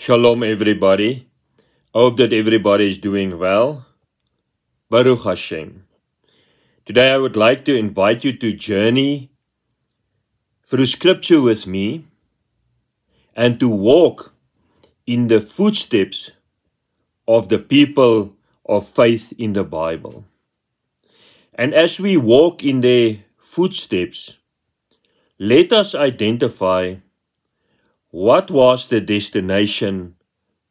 Shalom everybody. I hope that everybody is doing well. Baruch Hashem. Today I would like to invite you to journey through scripture with me and to walk in the footsteps of the people of faith in the Bible. And as we walk in their footsteps, let us identify what was the destination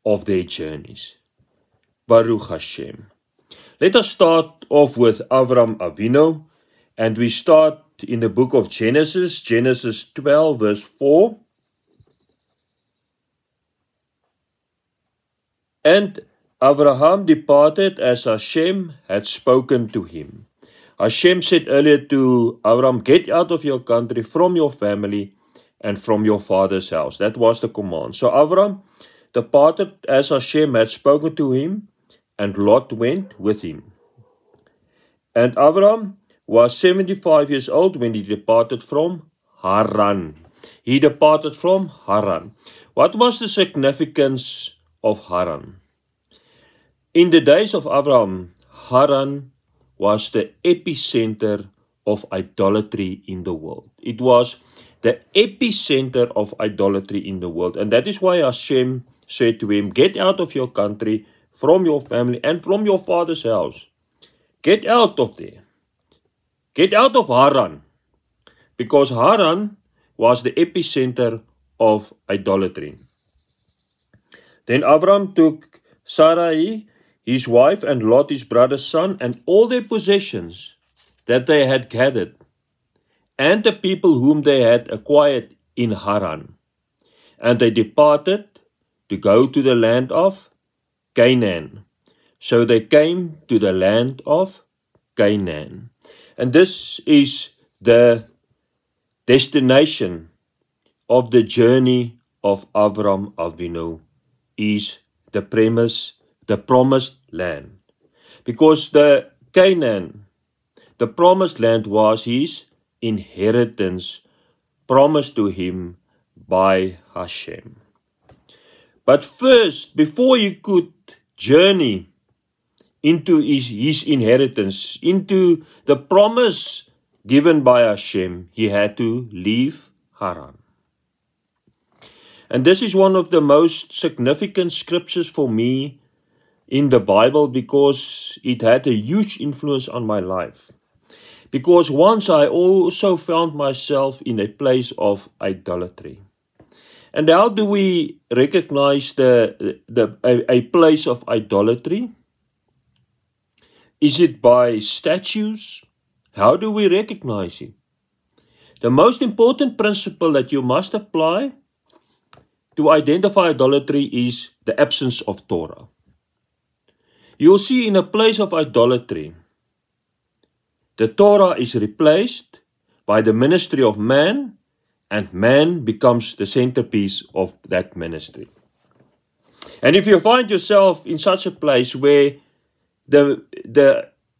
of their journeys. Baruch Hashem. Let us start off with Avram Avinu, and we start in the book of Genesis, Genesis 12 verse 4. And Abraham departed as Hashem had spoken to him. Hashem said earlier to Avram, get out of your country, from your family, and from your father's house. That was the command. So Avram departed as Hashem had spoken to him, and Lot went with him. And Avram was 75 years old when he departed from Haran. He departed from Haran. What was the significance of Haran? In the days of Avram, Haran was the epicenter of idolatry in the world. It was the epicenter of idolatry in the world. And that is why Hashem said to him, get out of your country, from your family, and from your father's house. Get out of there. Get out of Haran. Because Haran was the epicenter of idolatry. Then Avram took Sarai, his wife, and Lot, his brother's son, and all their possessions that they had gathered, and the people whom they had acquired in Haran. And they departed to go to the land of Canaan. So they came to the land of Canaan. And this is the destination of the journey of Avram Avinu, is the promised land. Because the Canaan, the promised land, was his inheritance promised to him by Hashem. But first, before he could journey into his inheritance, into the promise given by Hashem, he had to leave Haran. And this is one of the most significant scriptures for me in the Bible, because it had a huge influence on my life. Because once I also found myself in a place of idolatry. And how do we recognize a place of idolatry? Is it by statues? How do we recognize it? The most important principle that you must apply to identify idolatry is the absence of Torah. You'll see in a place of idolatry, the Torah is replaced by the ministry of man, and man becomes the centerpiece of that ministry. And if you find yourself in such a place where the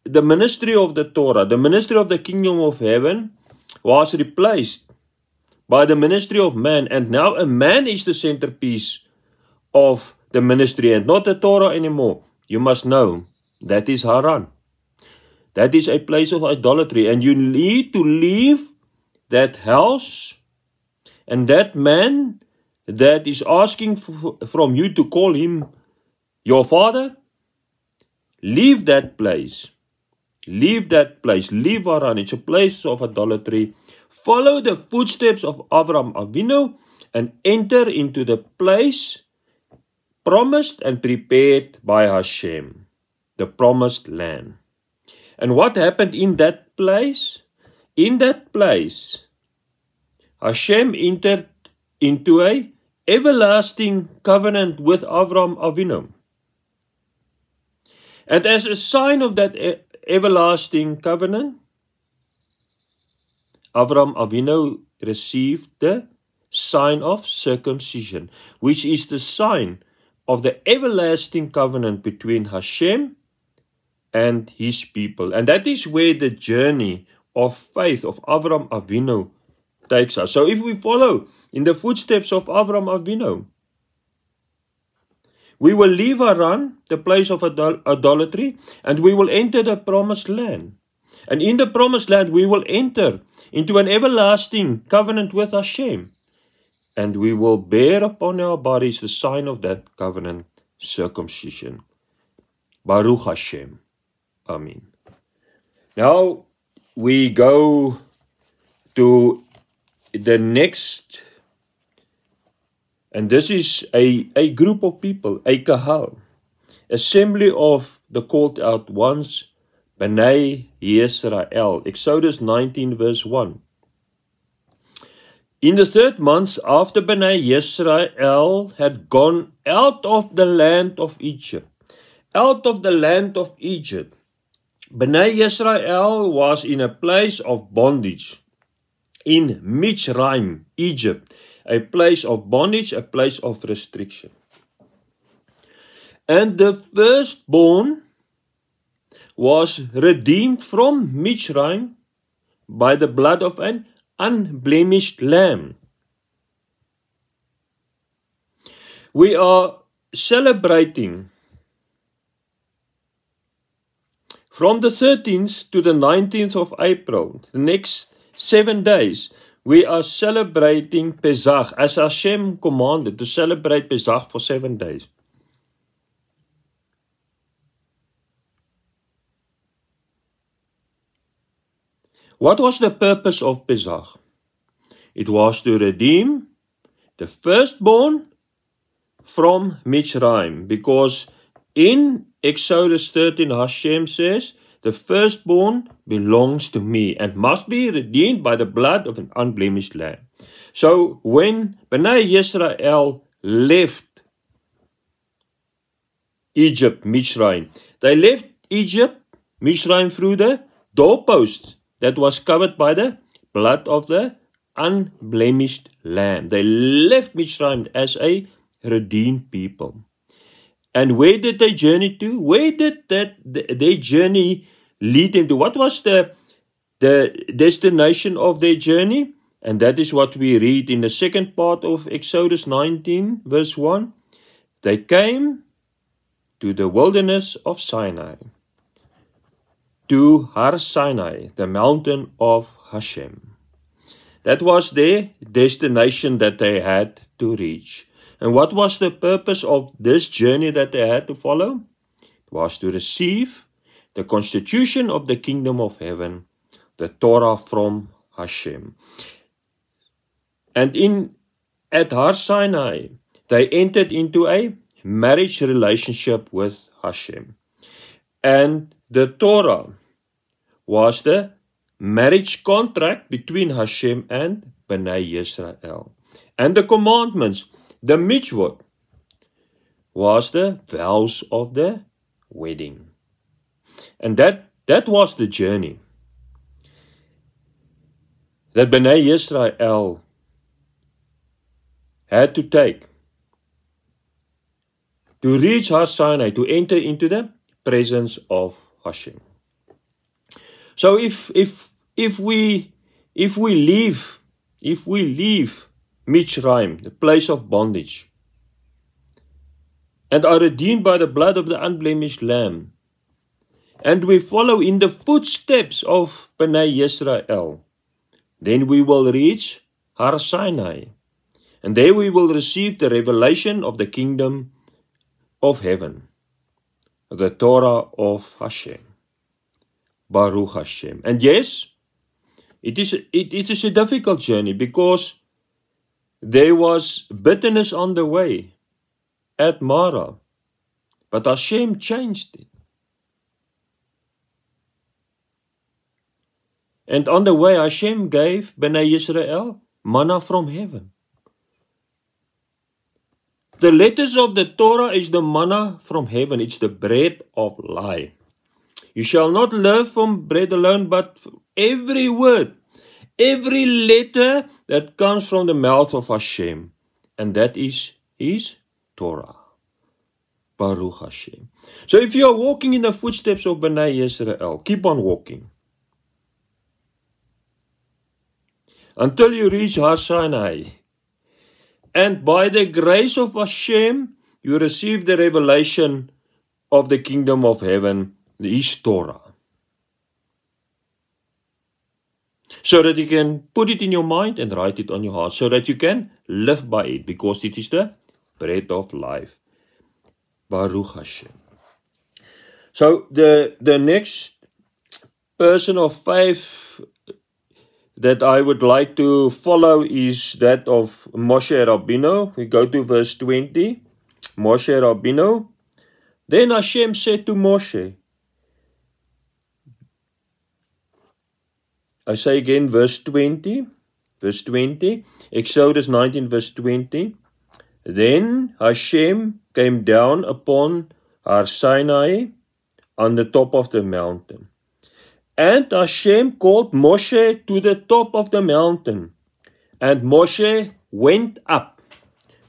ministry of the Torah, the ministry of the kingdom of heaven, was replaced by the ministry of man, and now a man is the centerpiece of the ministry and not the Torah anymore, you must know that is Haran. That is a place of idolatry, and you need to leave that house. And that man that is asking from you to call him your father, leave that place. Leave that place. Leave Haran. It's a place of idolatry. Follow the footsteps of Avram Avinu and enter into the place promised and prepared by Hashem, the promised land. And what happened in that place? In that place, Hashem entered into an everlasting covenant with Avram Avinu. And as a sign of that everlasting covenant, Avram Avinu received the sign of circumcision, which is the sign of the everlasting covenant between Hashem and his people. And that is where the journey of faith of Avram Avinu takes us. So if we follow in the footsteps of Avram Avinu, We will leave Haran, the place of idolatry, and we will enter the promised land. And in the promised land, we will enter into an everlasting covenant with Hashem. And we will bear upon our bodies the sign of that covenant, circumcision. Baruch Hashem. Amen. Now we go to the next, and this is a group of people, a kahal, assembly of the called out ones, Bnei Yisrael. Exodus 19 verse 1. In the 3rd month after Bnei Yisrael had gone out of the land of Egypt, Bnei Yisrael was in a place of bondage, in Mitzrayim, Egypt, a place of bondage, a place of restriction. And the firstborn was redeemed from Mitzrayim by the blood of an unblemished lamb. We are celebrating from the 13th to the 19th of April, the next 7 days, we are celebrating Pesach, as Hashem commanded to celebrate Pesach for 7 days. What was the purpose of Pesach? It was to redeem the firstborn from Mitzrayim, because in Exodus 13, Hashem says, the firstborn belongs to me and must be redeemed by the blood of an unblemished lamb. So when Bnei Yisrael left Egypt, Mitzrayim, they left Egypt, Mitzrayim, through the doorposts that was covered by the blood of the unblemished lamb. They left Mitzrayim as a redeemed people. And where did they journey to? Where did their journey lead them to? What was the destination of their journey? And that is what we read in the second part of Exodus 19, verse 1. They came to the wilderness of Sinai, to Har Sinai, the mountain of Hashem. That was their destination that they had to reach. And what was the purpose of this journey that they had to follow? It was to receive the constitution of the kingdom of heaven, the Torah from Hashem. And at Har Sinai, they entered into a marriage relationship with Hashem. And the Torah was the marriage contract between Hashem and Bnei Yisrael. And the commandments, the mitzvot, was the vows of the wedding. And that was the journey that Bnei Yisrael had to take to reach Har Sinai, to enter into the presence of Hashem. So if we leave Mitzrayim, the place of bondage, and are redeemed by the blood of the unblemished lamb, and we follow in the footsteps of Bnei Yisrael, then we will reach Har Sinai, and there we will receive the revelation of the kingdom of heaven, the Torah of Hashem. Baruch Hashem. And yes, it is a difficult journey, because there was bitterness on the way at Marah, but Hashem changed it. And on the way, Hashem gave Bnei Yisrael manna from heaven. The letters of the Torah is the manna from heaven. It's the bread of life. You shall not live from bread alone, but every word, every letter that comes from the mouth of Hashem. And that is His Torah. Baruch Hashem. So if you are walking in the footsteps of Bnei Yisrael, keep on walking until you reach Har Sinai. And by the grace of Hashem, you receive the revelation of the kingdom of heaven, His Torah. So that you can put it in your mind and write it on your heart, so that you can live by it, because it is the bread of life. Baruch Hashem. So the next person of faith that I would like to follow is that of Moshe Rabbeinu. We go to verse 20. Moshe Rabbeinu. Then Hashem said to Moshe, I say again, verse 20. Verse 20. Exodus 19, verse 20. Then Hashem came down upon Har Sinai on the top of the mountain. And Hashem called Moshe to the top of the mountain. And Moshe went up.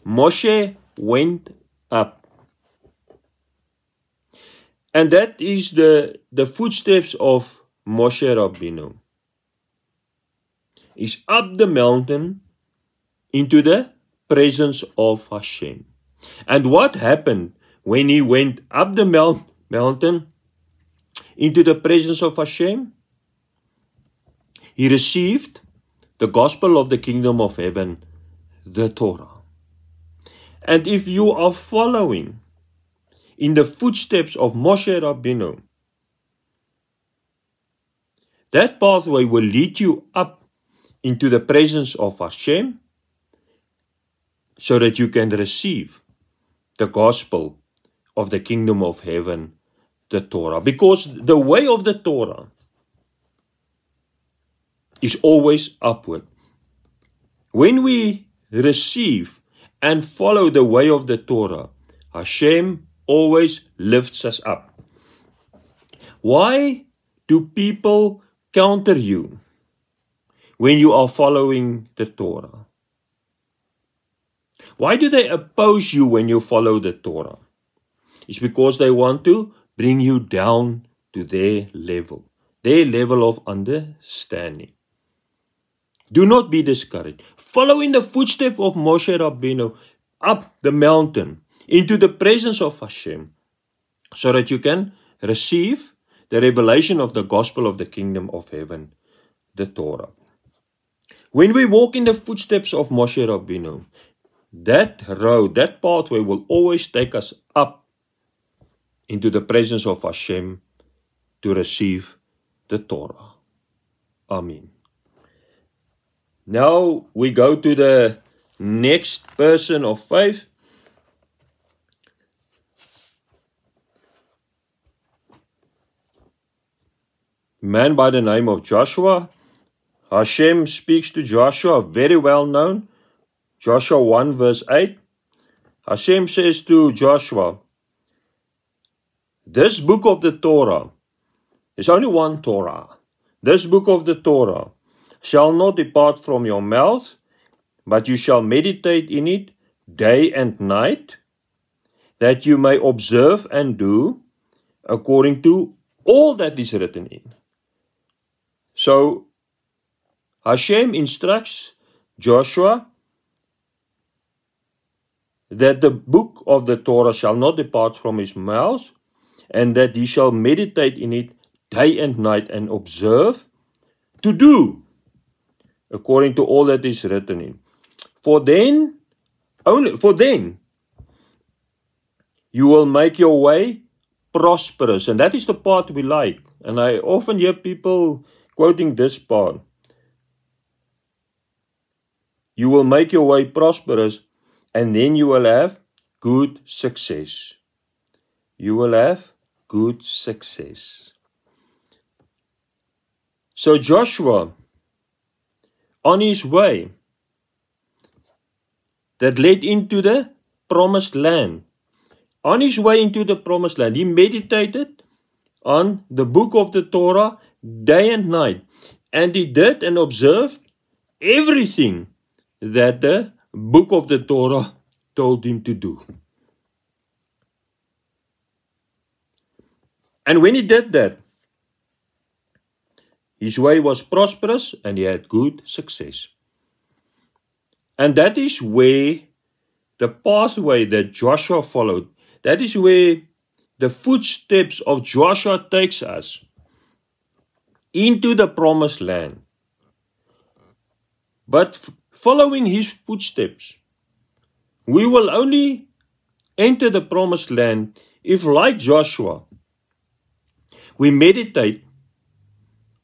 Moshe went up. And that is the footsteps of Moshe Rabbeinu. He's up the mountain into the presence of Hashem. And what happened when he went up the mountain into the presence of Hashem? He received the gospel of the kingdom of heaven, the Torah. And if you are following in the footsteps of Moshe Rabbeinu, that pathway will lead you up into the presence of Hashem, so that you can receive the gospel of the kingdom of heaven, the Torah. Because the way of the Torah is always upward. When we receive and follow the way of the Torah, Hashem always lifts us up. Why do people counter you when you are following the Torah? Why do they oppose you when you follow the Torah? It's because they want to bring you down to their level of understanding. Do not be discouraged. Follow in the footsteps of Moshe Rabbeinu up the mountain into the presence of Hashem, so that you can receive the revelation of the gospel of the kingdom of heaven, the Torah. When we walk in the footsteps of Moshe Rabbeinu, that road, that pathway will always take us up into the presence of Hashem to receive the Torah. Amen. Now we go to the next person of faith. Man by the name of Joshua. Hashem speaks to Joshua, very well known. Joshua 1 verse 8. Hashem says to Joshua, this book of the Torah, there's only one Torah. This book of the Torah shall not depart from your mouth, but you shall meditate in it day and night, that you may observe and do according to all that is written in. So Hashem instructs Joshua that the book of the Torah shall not depart from his mouth, and that he shall meditate in it day and night, and observe to do according to all that is written in. For then you will make your way prosperous. And that is the part we like. And I often hear people quoting this part. You will make your way prosperous, and then you will have good success. You will have good success. So Joshua, on his way that led into the promised land, on his way into the promised land, he meditated on the book of the Torah day and night. And he did and observed everything that the book of the Torah told him to do. And when he did that, his way was prosperous and he had good success. And that is where the pathway that Joshua followed. That is where the footsteps of Joshua takes us into the promised land. But following his footsteps, we will only enter the promised land if, like Joshua, we meditate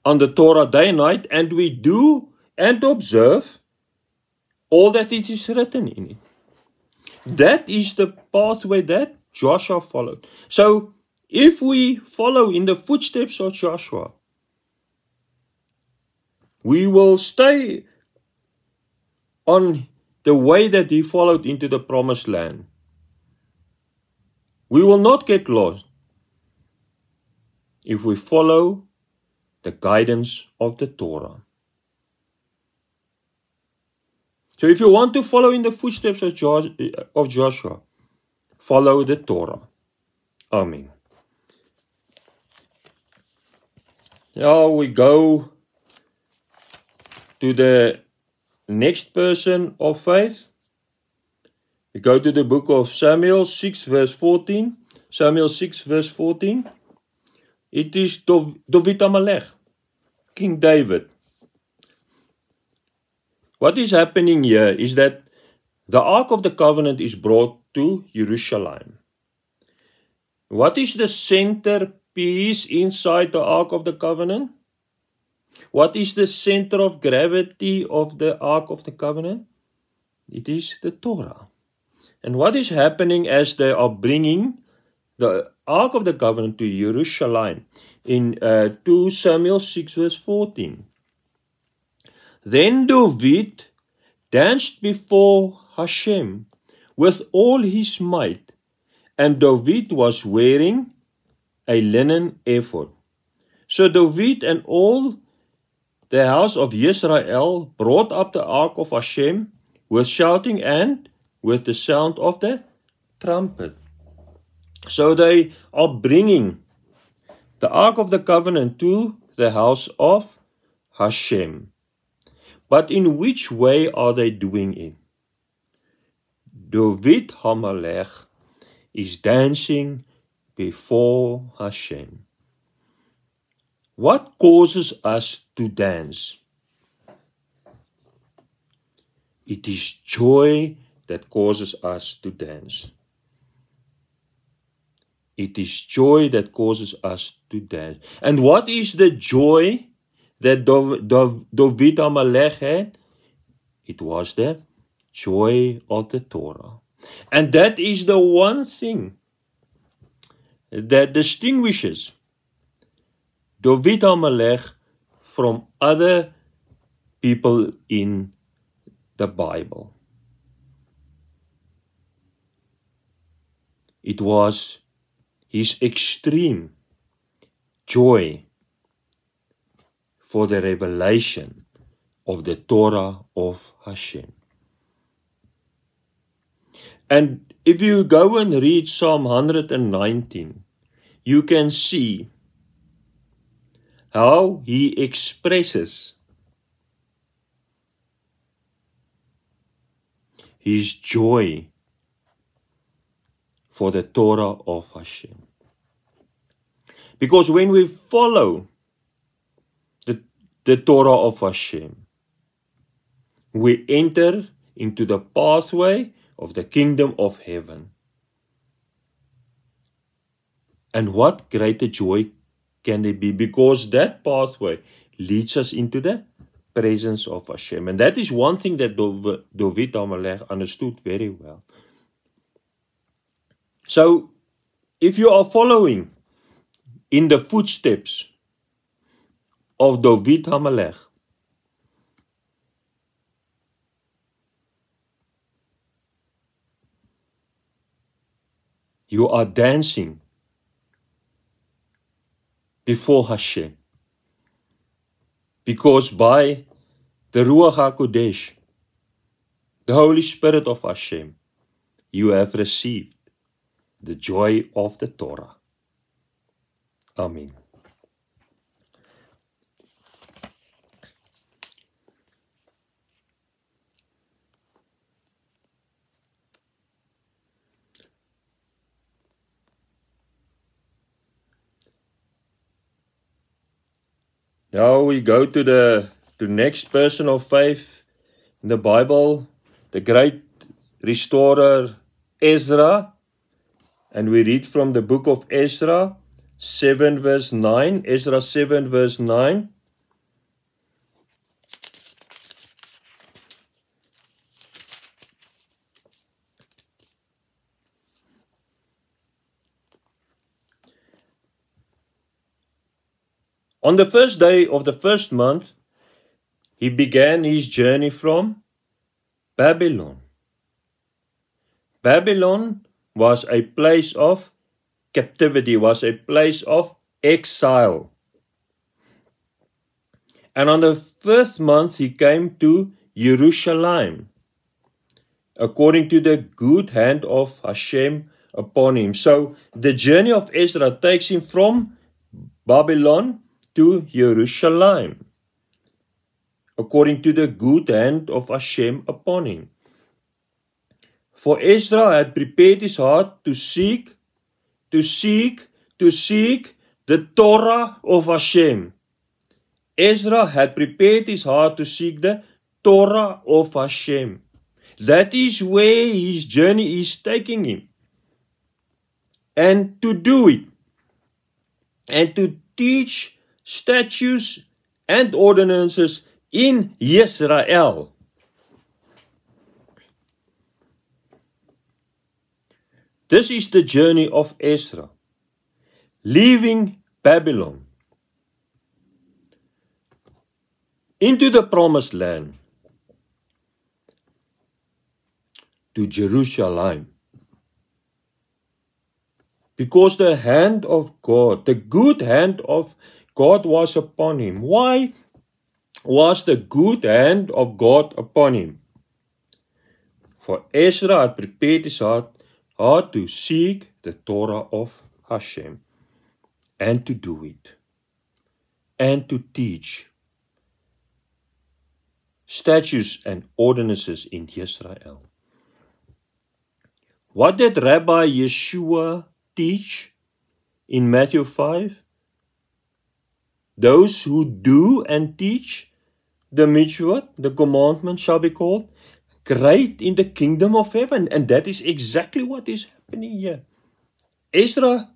on the Torah day and night, and we do and observe all that it is written in it. That is the pathway that Joshua followed. So, if we follow in the footsteps of Joshua, we will stay on the way that he followed into the promised land. We will not get lost if we follow the guidance of the Torah. So if you want to follow in the footsteps of Joshua, follow the Torah. Amen. Now we go to the next person of faith. We go to the book of Samuel 6 verse 14. Samuel 6 verse 14. It is David HaMelech, King David. What is happening here is that the Ark of the Covenant is brought to Jerusalem. What is the centerpiece inside the Ark of the Covenant? What is the center of gravity of the Ark of the Covenant? It is the Torah. And what is happening as they are bringing the Ark of the Covenant to Jerusalem in 2 Samuel 6 verse 14? Then David danced before Hashem with all his might, and David was wearing a linen ephod. So David and all the house of Israel brought up the ark of Hashem with shouting and with the sound of the trumpet. So they are bringing the ark of the covenant to the house of Hashem. But in which way are they doing it? David HaMelech is dancing before Hashem. What causes us to dance? It is joy that causes us to dance. It is joy that causes us to dance. And what is the joy that David HaMelech had? It was the joy of the Torah. And that is the one thing that distinguishes David HaMelech from other people in the Bible. It was his extreme joy for the revelation of the Torah of Hashem. And if you go and read Psalm 119, you can see how he expresses his joy for the Torah of Hashem. Because when we follow the Torah of Hashem, we enter into the pathway of the kingdom of heaven. And what greater joy can there be? Because that pathway leads us into the presence of Hashem. And that is one thing that David HaMelech understood very well. So, if you are following in the footsteps of David HaMelech, you are dancing before Hashem. Because by the Ruach HaKodesh, the Holy Spirit of Hashem, you have received the joy of the Torah. Amen. Now we go to the next person of faith in the Bible, the great restorer Ezra. And we read from the book of Ezra 7 verse 9. Ezra 7 verse 9. On the first day of the first month, he began his journey from Babylon. Babylon was a place of captivity, was a place of exile. And on the first month, he came to Jerusalem, according to the good hand of Hashem upon him. So the journey of Ezra takes him from Babylon to Jerusalem, according to the good hand of Hashem upon him. For Ezra had prepared his heart to seek the Torah of Hashem. Ezra had prepared his heart to seek the Torah of Hashem. That is where his journey is taking him. And to do it, and to teach statutes and ordinances in Israel. This is the journey of Ezra, leaving Babylon into the promised land, to Jerusalem. Because the hand of God, the good hand of God was upon him. Why was the good hand of God upon him? For Ezra had prepared his heart to seek the Torah of Hashem, and to do it, and to teach statutes and ordinances in Israel. What did Rabbi Yeshua teach in Matthew 5? Those who do and teach the mitzvot, the commandment, shall be called great in the kingdom of heaven. And that is exactly what is happening here. Ezra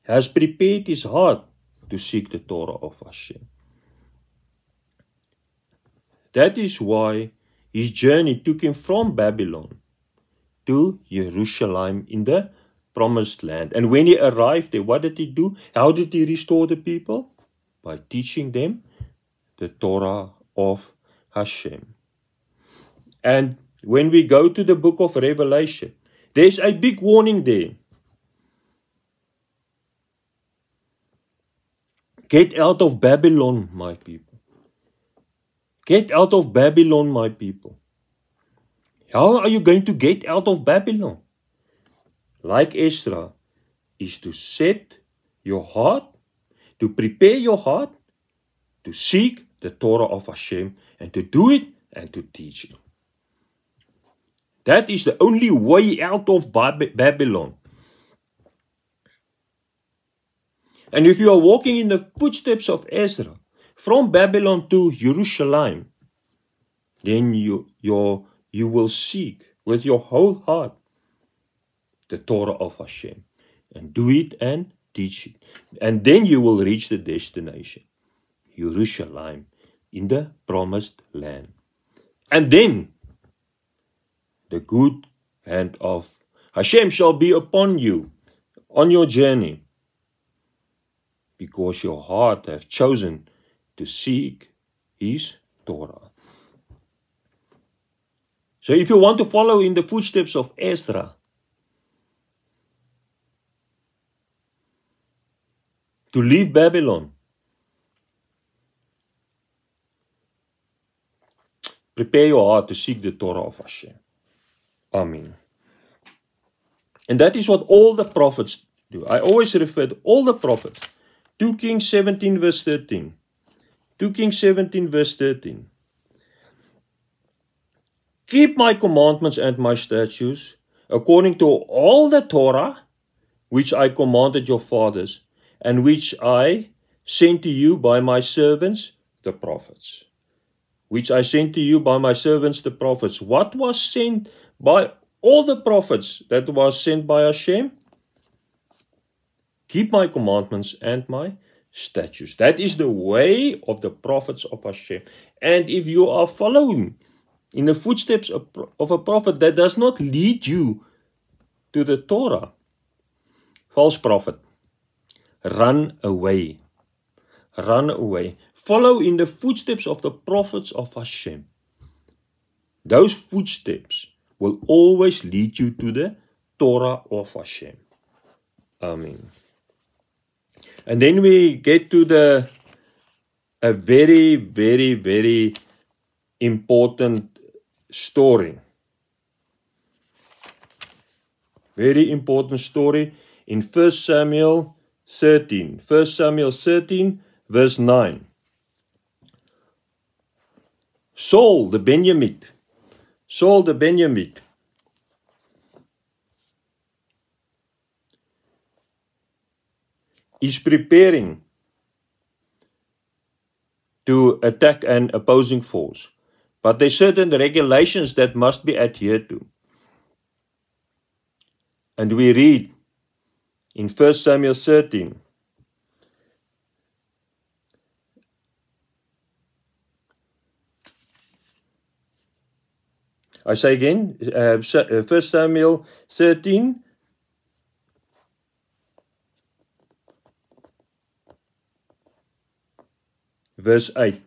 has prepared his heart to seek the Torah of Hashem. That is why his journey took him from Babylon to Jerusalem in the promised land. And when he arrived there, what did he do? How did he restore the people? By teaching them the Torah of Hashem. And when we go to the book of Revelation, there's a big warning there. Get out of Babylon, my people. Get out of Babylon, my people. How are you going to get out of Babylon? Like Ezra, is to set your heart, to prepare your heart, to seek the Torah of Hashem, and to do it and to teach it. That is the only way out of Babylon. And if you are walking in the footsteps of Ezra, from Babylon to Jerusalem, then you will seek with your whole heart the Torah of Hashem, and do it and teach it. And then you will reach the destination, Jerusalem, in the promised land. And then the good hand of Hashem shall be upon you on your journey, because your heart have chosen to seek his Torah. So if you want to follow in the footsteps of Ezra, to leave Babylon, prepare your heart to seek the Torah of Hashem. Amen. And that is what all the prophets do. I always refer to all the prophets. 2 Kings 17 verse 13. 2 Kings 17 verse 13. Keep my commandments and my statutes, according to all the Torah, which I commanded your fathers, and which I sent to you by my servants, the prophets. Which I sent to you by my servants, the prophets. What was sent by all the prophets that was sent by Hashem? Keep my commandments and my statutes. That is the way of the prophets of Hashem. And if you are following in the footsteps of a prophet that does not lead you to the Torah, false prophet, run away. Run away. Follow in the footsteps of the prophets of Hashem. Those footsteps will always lead you to the Torah of Hashem. Amen. And then we get to a very, very, very important story. Very important story in 1 Samuel 13. 1 Samuel 13, verse 9. Saul the Benjamite is preparing to attack an opposing force. But there are certain regulations that must be adhered to. And we read in 1 Samuel 13. I say again, 1 Samuel 13, verse 8.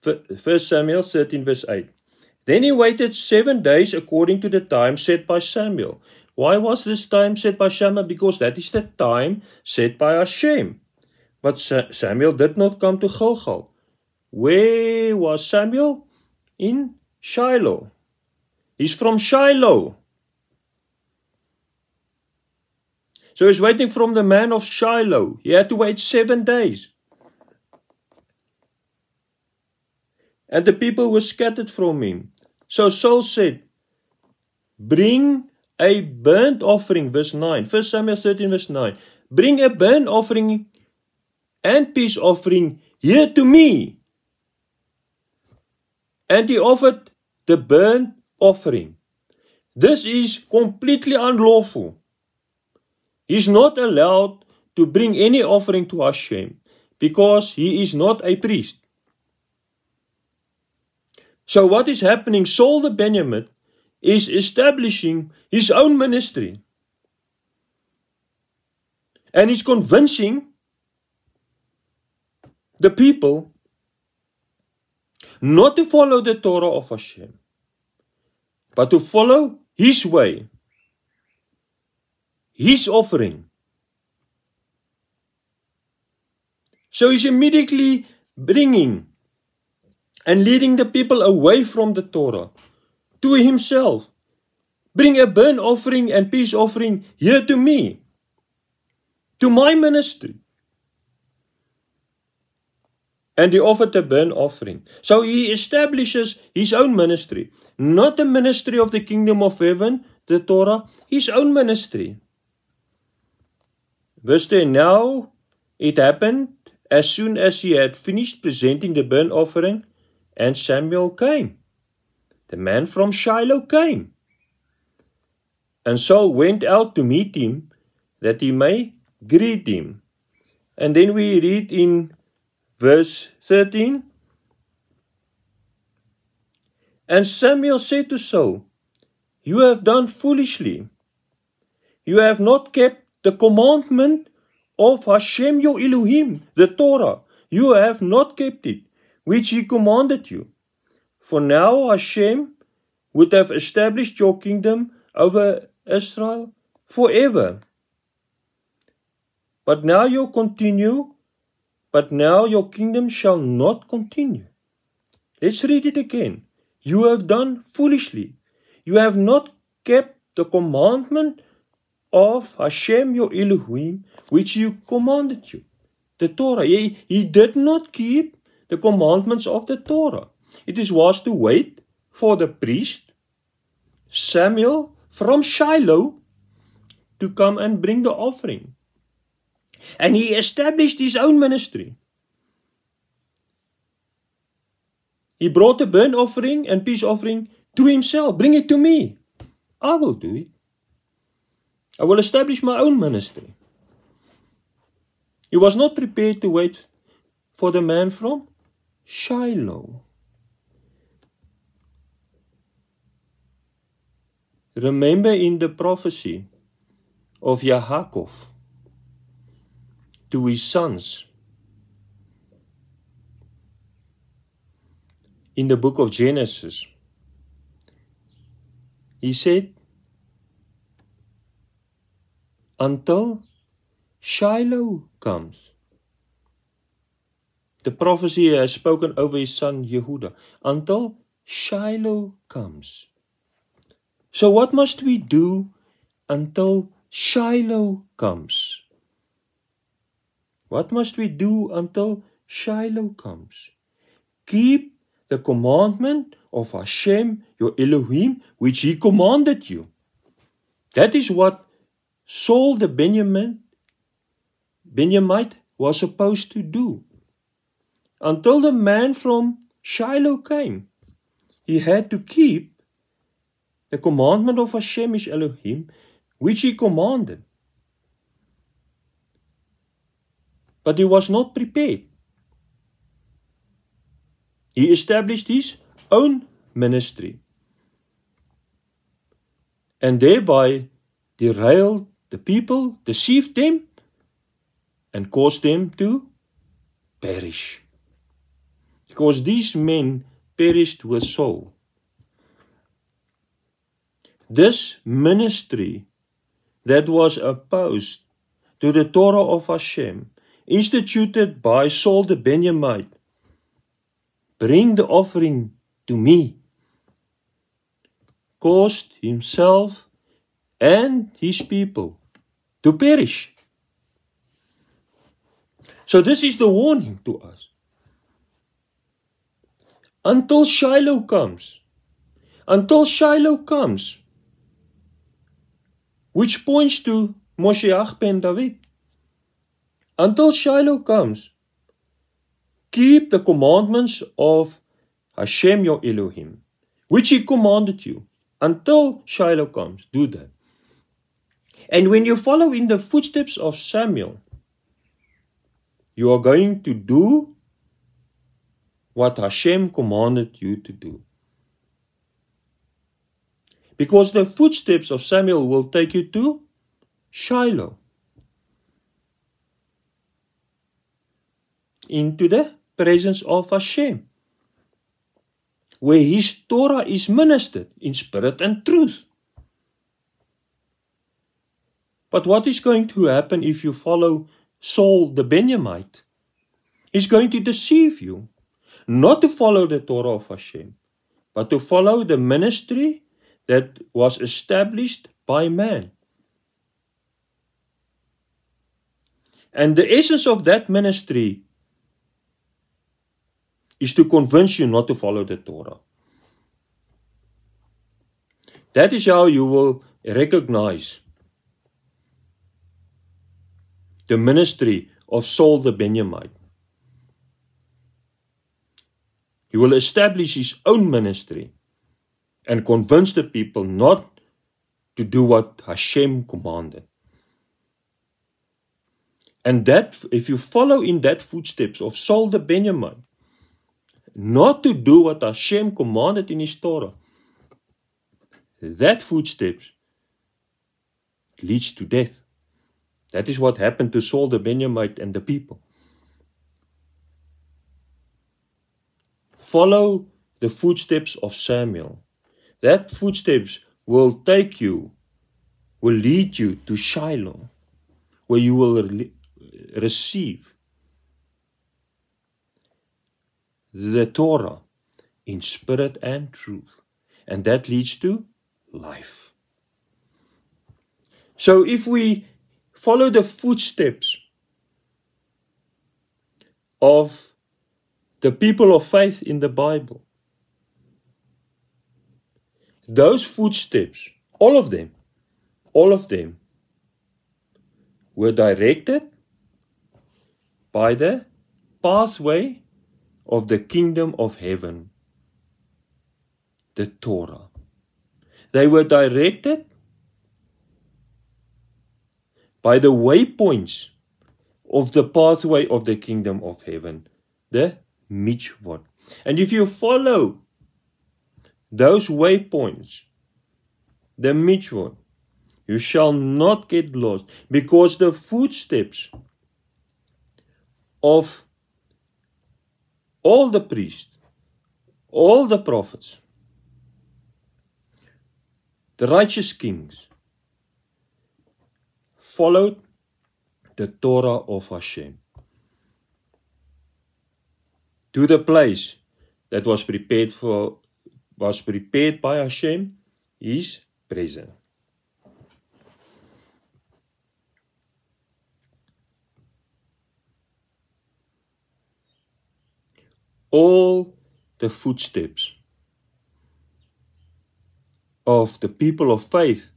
1 Samuel 13, verse 8. Then he waited 7 days according to the time set by Samuel. Why was this time set by Samuel? Because that is the time set by Hashem. But Samuel did not come to Gilgal. Where was Samuel? In Shiloh. He's from Shiloh. So he's waiting from the man of Shiloh. He had to wait 7 days. And the people were scattered from him. So Saul said, bring a burnt offering, verse 9. 1 Samuel 13, verse 9. Bring a burnt offering and peace offering here to me. And he offered the burnt offering. This is completely unlawful. He's not allowed to bring any offering to Hashem because he is not a priest. So what is happening? Saul the Benjamite is establishing his own ministry. And he's convincing the people not to follow the Torah of Hashem, but to follow his way, his offering. So he's immediately bringing and leading the people away from the Torah to himself. Bring a burnt offering and peace offering here to me, to my ministry. And he offered a burnt offering. So he establishes his own ministry. Not the ministry of the kingdom of heaven, the Torah, his own ministry. Verse 10, now it happened as soon as he had finished presenting the burnt offering, and Samuel came. The man from Shiloh came. And Saul went out to meet him, that he may greet him. And then we read in verse 13, and Samuel said to Saul, you have done foolishly. You have not kept the commandment of Hashem your Elohim, the Torah. You have not kept it, which he commanded you. For now Hashem would have established your kingdom over Israel forever. But now your kingdom shall not continue. Let's read it again. You have done foolishly. You have not kept the commandment of Hashem your Elohim, which he commanded you. The Torah. He did not keep the commandments of the Torah. It was to wait for the priest, Samuel from Shiloh, to come and bring the offering. And he established his own ministry. He brought the burnt offering and peace offering to himself. Bring it to me. I will do it. I will establish my own ministry. He was not prepared to wait for the man from Shiloh. Remember in the prophecy of Yaakov to his sons in the book of Genesis, he said, until Shiloh comes. The prophecy has spoken over his son Yehuda, until Shiloh comes. So what must we do until Shiloh comes? What must we do until Shiloh comes? Keep the commandment of Hashem, your Elohim, which he commanded you. That is what Saul the Benjamite was supposed to do. Until the man from Shiloh came, he had to keep the commandment of Hashem, his Elohim, which he commanded. But he was not prepared. He established his own ministry and thereby derailed the people, deceived them, and caused them to perish. Because these men perished with Saul. This ministry that was opposed to the Torah of Hashem, instituted by Saul the Benjamite, bring the offering to me, caused himself and his people to perish. So this is the warning to us. Until Shiloh comes, which points to Moshiach ben David. Until Shiloh comes, keep the commandments of Hashem your Elohim, which he commanded you. Until Shiloh comes, do that. And when you follow in the footsteps of Samuel, you are going to do what Hashem commanded you to do. Because the footsteps of Samuel will take you to Shiloh, into the presence of Hashem, where his Torah is ministered in spirit and truth. But what is going to happen if you follow Saul the Benjamite? He's going to deceive you, not to follow the Torah of Hashem, but to follow the ministry that was established by man. And the essence of that ministry is to convince you not to follow the Torah. That is how you will recognize the ministry of Saul the Benjamite. He will establish his own ministry and convince the people not to do what Hashem commanded. And that, if you follow in that footsteps of Saul the Benjamite, not to do what Hashem commanded in his Torah, that footsteps leads to death. That is what happened to Saul the Benjamite and the people. Follow the footsteps of Samuel. That footsteps will take you, will lead you to Shiloh, where you will receive the Torah in spirit and truth. And that leads to life. So if we follow the footsteps of the people of faith in the Bible, those footsteps, all of them, were directed by the pathway of the kingdom of heaven, the Torah. They were directed by the waypoints of the pathway of the kingdom of heaven, the mitzvot. And if you follow those waypoints, the mitzvot, you shall not get lost, because the footsteps of all the priests, all the prophets, the righteous kings, followed the Torah of Hashem to the place that was prepared by Hashem, His presence. All the footsteps of the people of faith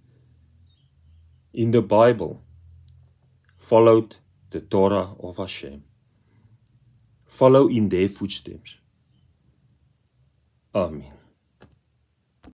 in the Bible followed the Torah of Hashem. Follow in their footsteps. Amen.